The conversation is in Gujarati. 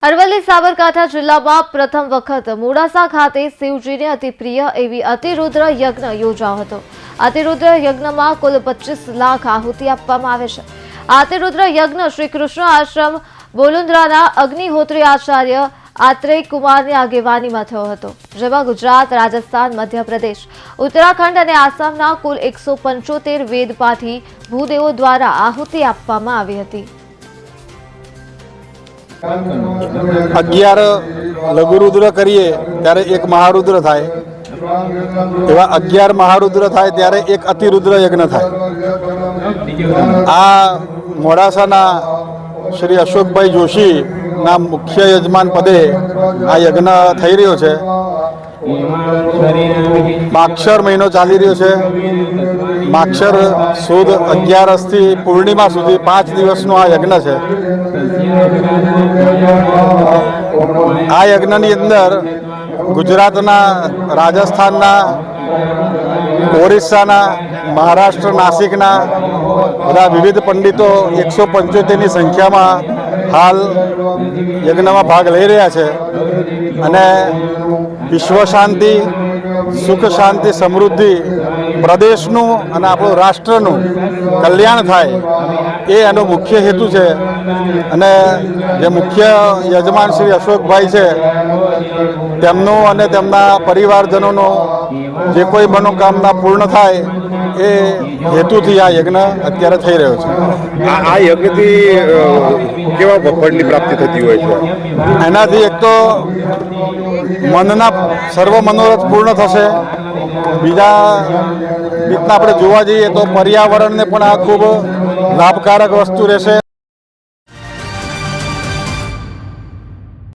અરવલ્લી સાબરકાંઠા જિલ્લામાં પ્રથમ વખત મોડાસા ખાતે શિવજીને અતિ પ્રિય એવી અતિરુદ્ર યજ્ઞ યોજાયો હતો। અતિરુદ્ર યજ્ઞમાં કુલ 25 લાખ આહુતિ આપવામાં આવે છે। અતિરુદ્ર યજ્ઞ શ્રી કૃષ્ણ આશ્રમ બોલુંદ્રાના અગ્નિહોત્રી આચાર્ય આત્રેય કુમારની આગેવાનીમાં થયો હતો, જેમાં ગુજરાત, રાજસ્થાન, મધ્યપ્રદેશ, ઉત્તરાખંડ અને આસામના કુલ 175 વેદપાઠી ભૂદેવો દ્વારા આહુતિ આપવામાં આવી હતી। 11 લઘુરુદ્ર કરીએ ત્યારે એક મહારુદ્ર થાય, એવા 11 મહારુદ્ર થાય ત્યારે એક અતિરુદ્ર યજ્ઞ થાય। આ મોડાસાના શ્રી અશોકભાઈ જોશીના મુખ્ય યજમાન પદે આ યજ્ઞ થઈ રહ્યો છે। માક્ષર મહિનો ચાલી રહ્યો છે। માક્ષર સુદ 11થી પૂર્ણિમા સુધી 5 દિવસનો આ યજ્ઞ છે। આ યજ્ઞની અંદર ગુજરાતના, રાજસ્થાનના, ઓરિસ્સાના, મહારાષ્ટ્ર, નાસિકના બધા વિવિધ પંડિતો 175ની સંખ્યામાં હાલ યજ્ઞમાં ભાગ લઈ રહ્યા છે અને વિશ્વ શાંતિ, સુખ શાંતિ, સમૃદ્ધિ, પ્રદેશનું અને આપણું રાષ્ટ્રનું કલ્યાણ થાય એ એનો મુખ્ય હેતુ છે। અને જે મુખ્ય યજમાન શ્રી અશોકભાઈ છે તેમનું અને તેમના પરિવારજનોનો જે કોઈ મનોકામના પૂર્ણ થાય એ હેતુથી આ યજ્ઞ અત્યારે થઈ રહ્યો છે। આ યજ્ઞથી કેવા ફળની પ્રાપ્તિ થતી હોય છે? એનાથી એક તો મનના સર્વ મનોરથ પૂર્ણ થશે। બીજા રીતના આપણે જોવા જઈએ તો પર્યાવરણને પણ આ ખૂબ લાભકારક વસ્તુ રહેશે।